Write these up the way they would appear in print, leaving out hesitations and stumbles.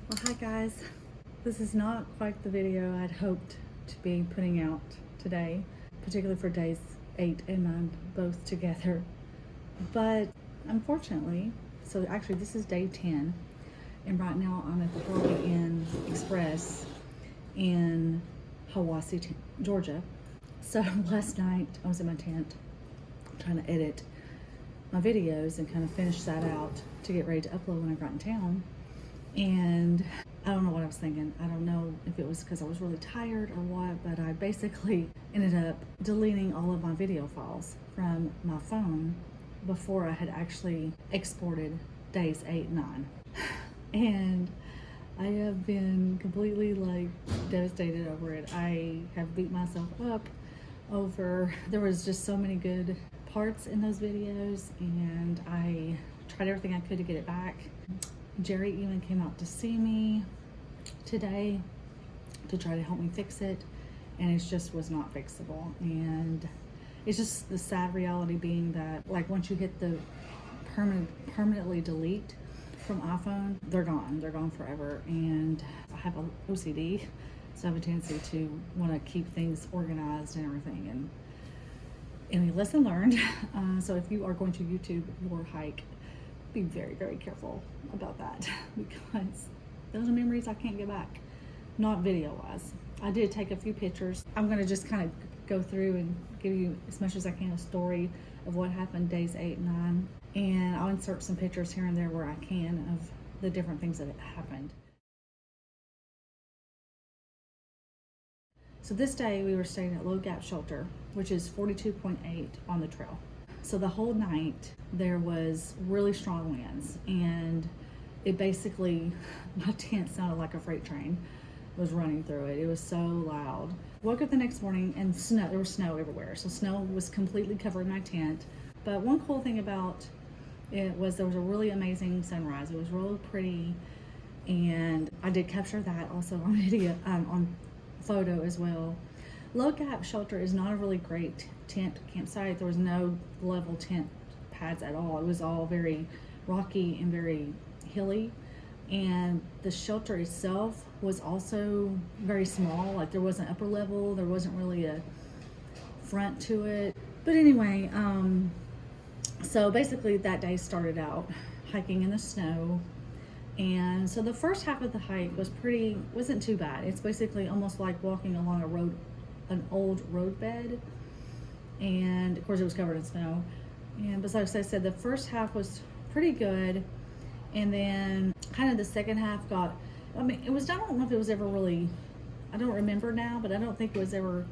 Well, hi guys. This is not quite the video I'd hoped to be putting out today, particularly for days 8 and 9 both together. But unfortunately, so actually this is day 10, and right now I'm at the Holiday Inn Express in Hiwassee, Georgia. So last night I was in my tent trying to edit my videos and kind of finish that out to get ready to upload when I got in town. And I don't know what I was thinking. I don't know if it was because I was really tired or what, but I basically ended up deleting all of my video files from my phone before I had actually exported days 8 and 9. And I have been completely devastated over it. I have beat myself up over, there was just so many good parts in those videos, and I tried everything I could to get it back. Jerry even came out to see me today to try to help me fix it, and it just was not fixable. And it's just the sad reality being that once you hit the permanently delete from iPhone, they're gone forever. And I have OCD, so I have a tendency to want to keep things organized and everything. And any lesson learned. So if you are going to YouTube your hike, be very, very careful about that, because those are memories I can't get back, not video wise. I did take a few pictures. I'm going to just kind of go through and give you as much as I can a story of what happened days 8 and 9, and I'll insert some pictures here and there where I can of the different things that happened. So this day we were staying at Low Gap Shelter, which is 42.8 on the trail. So the whole night there was really strong winds, and it basically, my tent sounded like a freight train was running through it. It was so loud. Woke up the next morning and there was snow everywhere. So snow was completely covering my tent. But one cool thing about it was there was a really amazing sunrise. It was really pretty, and I did capture that also on video, on photo as well. Low Gap Shelter is not a really great tent campsite. There was no level tent pads at all. It was all very rocky and very hilly, and the shelter itself was also very small. Like, there wasn't upper level, there wasn't really a front to it. But anyway, so basically that day started out hiking in the snow. And so the first half of the hike wasn't too bad. It's basically almost like walking along an old road bed, and of course it was covered in snow. And besides, like I said, the first half was pretty good, and then kind of the second half I don't know if it was ever really, I don't remember now, but I don't think it was ever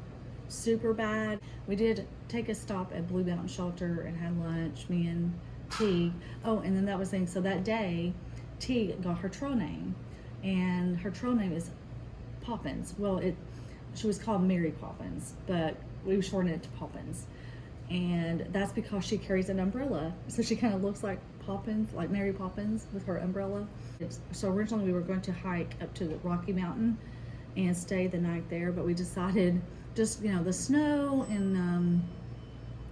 super bad. We did take a stop at Blue Mountain Shelter and had lunch, me and T. Oh, and then that was the thing, so that day T got her trail name, and her trail name is Poppins. Well, she was called Mary Poppins, but we shortened it to Poppins. And that's because she carries an umbrella. So she kind of looks like Poppins, like Mary Poppins with her umbrella. So originally we were going to hike up to the Rocky Mountain and stay the night there, but we decided just, the snow and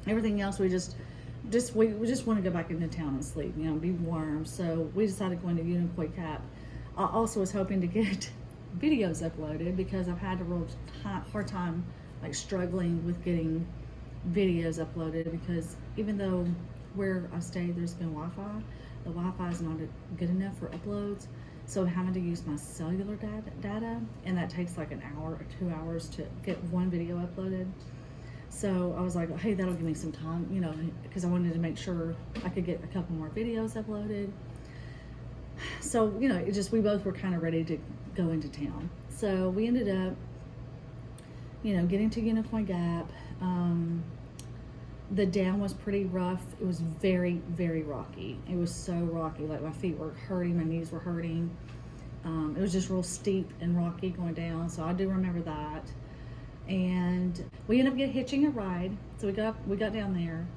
everything else, we just want to go back into town and sleep, be warm. So we decided going to Unicoi Cap. I also was hoping to get videos uploaded, because I've had a real hard time struggling with getting videos uploaded, because even though where I stay there's been Wi-Fi, the Wi-Fi is not good enough for uploads. So I'm having to use my cellular data, and that takes like an hour or 2 hours to get one video uploaded. So I was like, hey, that'll give me some time, because I wanted to make sure I could get a couple more videos uploaded. So, we both were kind of ready to go into town. So we ended up, getting to Unicoi Gap. The down was pretty rough. It was very, very rocky. It was so rocky, like my feet were hurting, my knees were hurting. It was just real steep and rocky going down, so I do remember that. And we ended up hitching a ride. So we got down there,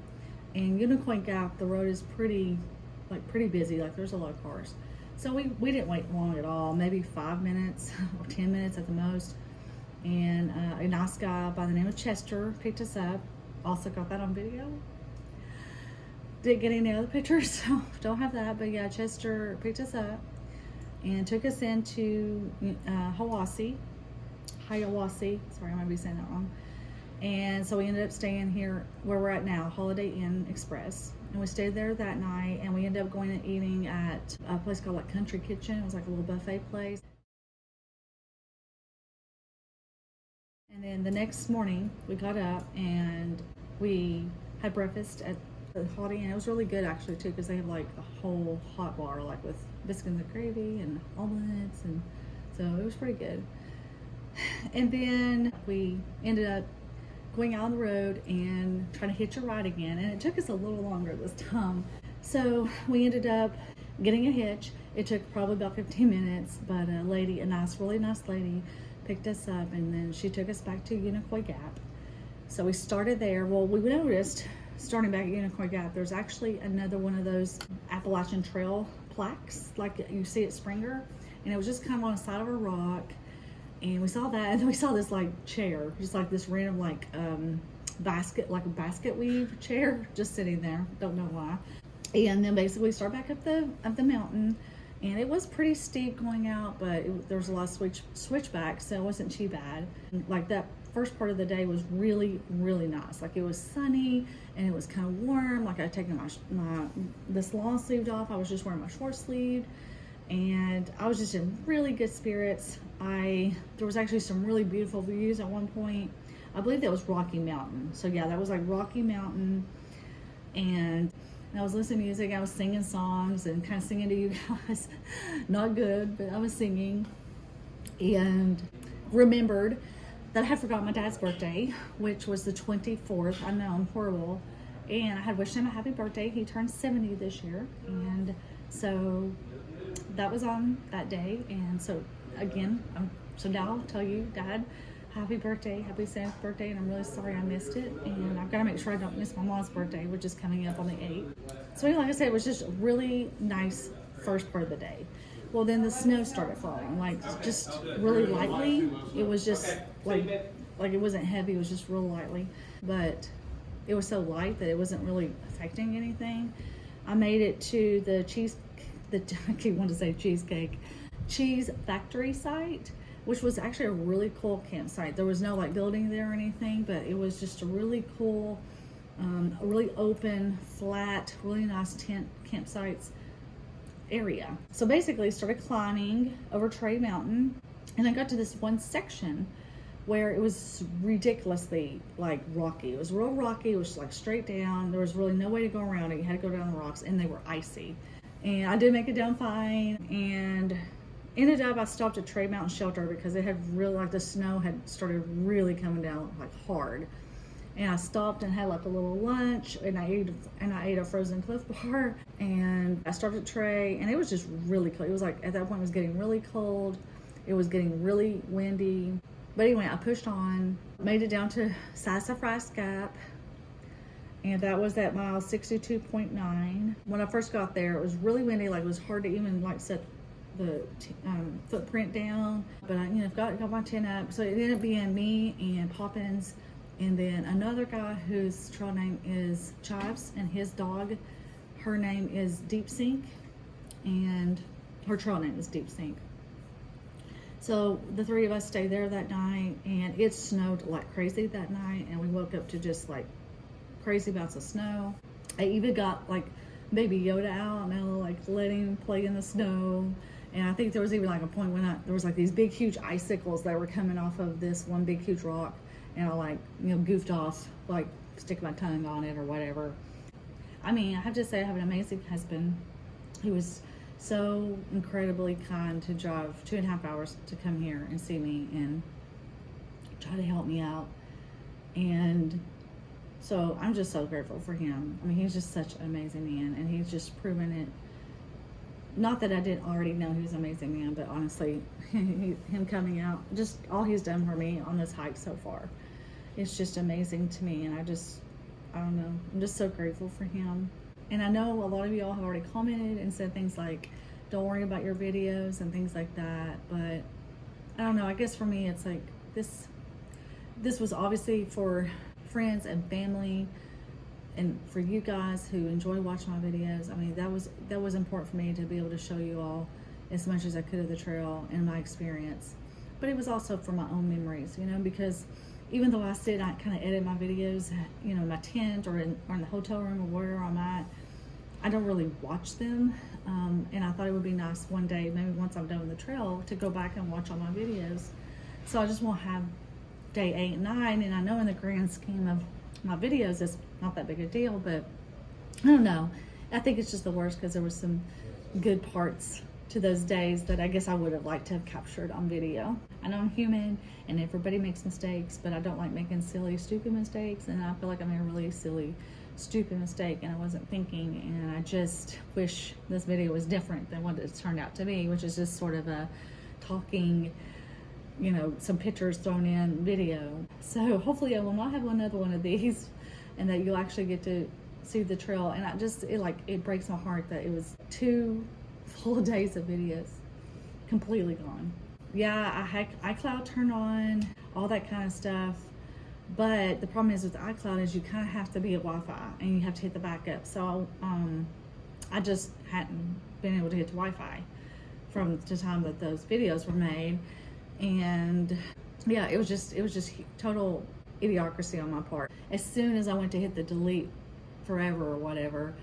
and Unicoi Gap, the road is pretty busy. There's a lot of cars. So we didn't wait long at all, maybe 5 minutes or 10 minutes at the most. And a nice guy by the name of Chester picked us up. Also got that on video. Didn't get any other pictures, so don't have that. But yeah, Chester picked us up, and took us into Hiawassee. Sorry, I might be saying that wrong. And so we ended up staying here where we're at now, Holiday Inn Express. And we stayed there that night, and we ended up going and eating at a place called like Country Kitchen. It was like a little buffet place. And then the next morning, we got up and we had breakfast at the Holiday Inn. It was really good actually too, because they have like a whole hot bar, like with biscuits and gravy and omelets, and so it was pretty good. And then we ended up going out on the road and trying to hitch a ride again, and it took us a little longer this time. So we ended up getting a hitch. It took probably about 15 minutes, but a lady, really nice lady, picked us up, and then she took us back to Unicoi Gap. So we started there. Well, we noticed starting back at Unicoi Gap, there's actually another one of those Appalachian Trail plaques like you see at Springer, and it was just kind of on the side of a rock. And we saw that, and then we saw this like chair, just like this random like basket, like a basket weave chair, just sitting there. Don't know why. And then basically start back up the mountain, and it was pretty steep going out, but there was a lot of switchbacks, so it wasn't too bad. Like that first part of the day was really, really nice. Like it was sunny and it was kind of warm. Like I'd taken this long sleeved off. I was just wearing my short sleeved, and I was just in really good spirits. There was actually some really beautiful views at one point. I believe that was Rocky Mountain. So yeah, that was like Rocky Mountain, and I was listening to music. I was singing songs and kind of singing to you guys. Not good, but I was singing, and remembered that I had forgotten my dad's birthday, which was the 24th. I know, I'm horrible. And I had wished him a happy birthday. He turned 70 this year, and so that was on that day. And so again, so now I'll tell you, Dad, happy birthday, happy 70th birthday, and I'm really sorry I missed it, and I've got to make sure I don't miss my mom's birthday, which is coming up on the 8th. So like I said, it was just a really nice first part of the day. Well, then the snow started falling, like just really lightly. It was just like it wasn't heavy, it was just real lightly, but it was so light that it wasn't really affecting anything. I made it to the I keep wanting to say cheese factory site, which was actually a really cool campsite. There was no like building there or anything, but it was just a really cool, a really open, flat, really nice tent campsites area. So basically started climbing over Trey Mountain, and I got to this one section where it was ridiculously like rocky. It was real rocky. It was like straight down. There was really no way to go around it. You had to go down the rocks, and they were icy. And I did make it down fine, and ended up, I stopped at Trey Mountain Shelter because it had really, like the snow had started really coming down like hard. And I stopped and had like a little lunch, and I ate a frozen Cliff Bar, and I stopped at Trey, and it was just really cold. It was like, at that point it was getting really cold. It was getting really windy. But anyway, I pushed on, made it down to Sassafras Gap, and that was at mile 62.9. When I first got there, it was really windy, like it was hard to even like set the footprint down, but I got my tent up. So it ended up being me and Poppins, and then another guy whose trail name is Chives, and his dog, her name is Deep Sink, and her trail name is Deep Sink. So the three of us stayed there that night, and it snowed like crazy that night, and we woke up to just like crazy amounts of snow. I even got like Baby Yoda out, and like letting him play in the snow. And I think there was even like a point when there was like these big huge icicles that were coming off of this one big huge rock, and I like goofed off, like stick my tongue on it or whatever. I mean, I have to say I have an amazing husband. He was so incredibly kind to drive 2.5 hours to come here and see me and try to help me out. And so I'm just so grateful for him. I mean, he's just such an amazing man, and he's just proven it. Not that I didn't already know he was an amazing man, but honestly, him coming out, just all he's done for me on this hike so far, it's just amazing to me. And I don't know, I'm just so grateful for him. And I know a lot of y'all have already commented and said things like, don't worry about your videos and things like that. But I don't know, I guess for me, it's like this was obviously for friends and family, and for you guys who enjoy watching my videos. I mean, that was important for me to be able to show you all, as much as I could of the trail and my experience. But it was also for my own memories, because even though I sit, I kind of edit my videos, in my tent or in the hotel room or wherever I'm at, I don't really watch them. And I thought it would be nice one day, maybe once I'm done with the trail, to go back and watch all my videos. So I just won't have day 8 and 9. And I know in the grand scheme of my videos, it's not that big a deal, but I don't know. I think it's just the worst because there were some good parts to those days that I guess I would have liked to have captured on video. I know I'm human and everybody makes mistakes, but I don't like making silly, stupid mistakes. And I feel like I made a really silly, stupid mistake and I wasn't thinking. And I just wish this video was different than what it's turned out to be, which is just sort of a talking, some pictures thrown in video. So hopefully I will not have another one of these and that you'll actually get to see the trail. And it breaks my heart that it was 2 full days of videos completely gone. Yeah, I had iCloud turned on, all that kind of stuff. But the problem is with iCloud is you kind of have to be at Wi-Fi and you have to hit the backup. So I just hadn't been able to hit the Wi-Fi from the time that those videos were made. And yeah, it was just total idiocracy on my part. As soon as I went to hit the delete forever or whatever,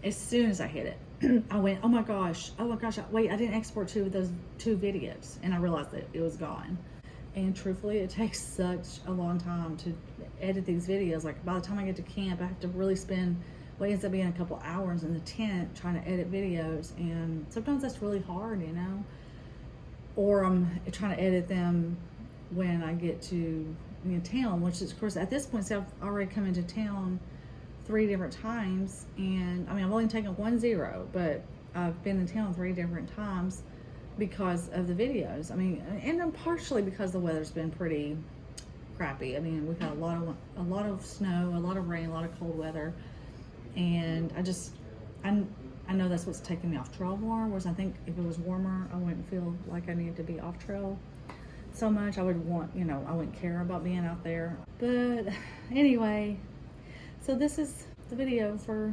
as soon as I hit it, I went, oh my gosh, wait, I didn't export 2 of those 2 videos. And I realized that it was gone. And truthfully, it takes such a long time to edit these videos. Like by the time I get to camp, I have to really spend what ends up being a couple hours in the tent trying to edit videos. And sometimes that's really hard, Or I'm trying to edit them when I get to town, which is, of course, at this point, see, I've already come into town 3 different times. And I've only taken 1 0, but I've been in town 3 different times because of the videos. And then partially because the weather's been pretty crappy. We've had a lot of snow, a lot of rain, a lot of cold weather. And I know that's what's taking me off trail more, whereas I think if it was warmer, I wouldn't feel like I needed to be off trail so much. I would want, I wouldn't care about being out there. But anyway, so this is the video for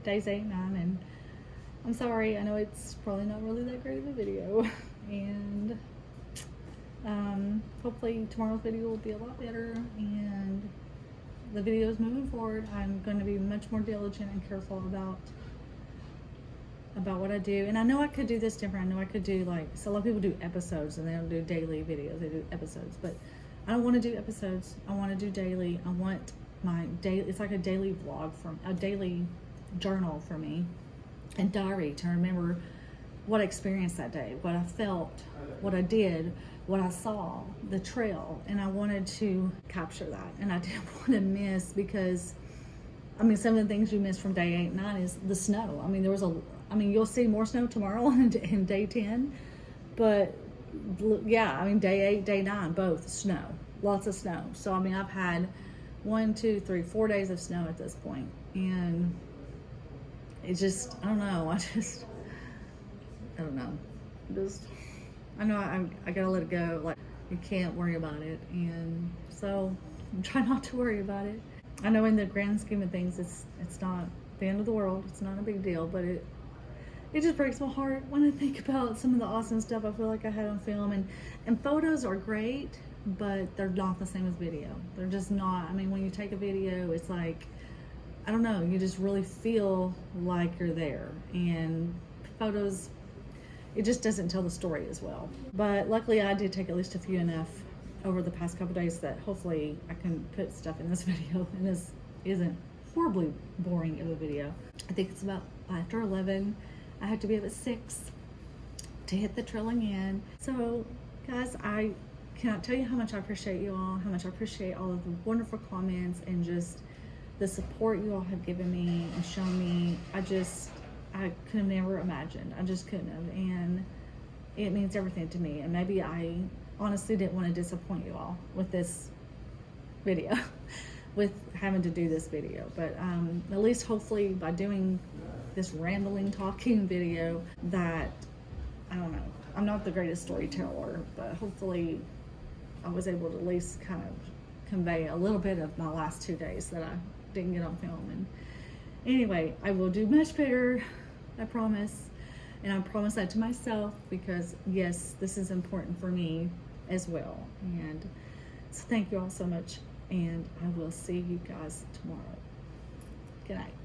days 8 and 9, and I'm sorry, I know it's probably not really that great of a video. And hopefully tomorrow's video will be a lot better, and the videos moving forward, I'm going to be much more diligent and careful about what I do. And I know I could do this different. I know I could do so a lot of people do episodes and they don't do daily videos, they do episodes, but I don't want to do episodes. I want to do daily. I want my daily, it's like a daily vlog, a daily journal for me, and diary to remember what I experienced that day, what I felt, what I did, what I saw, the trail. And I wanted to capture that, and I didn't want to miss, because some of the things you miss from day 8 and 9 is the snow. There was you'll see more snow tomorrow in day 10, but yeah, day 8, day 9, both snow, lots of snow. So I've had 1, 2, 3, 4 days of snow at this point, and it just, I don't know, I know I gotta let it go. You can't worry about it, and so I'm trying not to worry about it. I know in the grand scheme of things, it's not the end of the world. It's not a big deal, but it just breaks my heart when I think about some of the awesome stuff I feel like I had on film. And photos are great, but they're not the same as video. They're just not. When you take a video, it's like, I don't know, you just really feel like you're there. And photos, it just doesn't tell the story as well. But luckily I did take at least a few enough over the past couple days that hopefully I can put stuff in this video, and this isn't horribly boring of a video. I think it's about after 11. I have to be up at 6 to hit the trail again. So guys, I cannot tell you how much I appreciate you all, how much I appreciate all of the wonderful comments and just the support you all have given me and shown me. I could have never imagined. I just couldn't have. And it means everything to me. And maybe I honestly didn't want to disappoint you all with this video, with having to do this video. But at least hopefully by doing this rambling, talking video, that, I don't know, I'm not the greatest storyteller, but hopefully I was able to at least kind of convey a little bit of my last 2 days that I didn't get on film. And anyway, I will do much better, I promise. And I promise that to myself because, yes, this is important for me as well. And so thank you all so much. And I will see you guys tomorrow. Good night.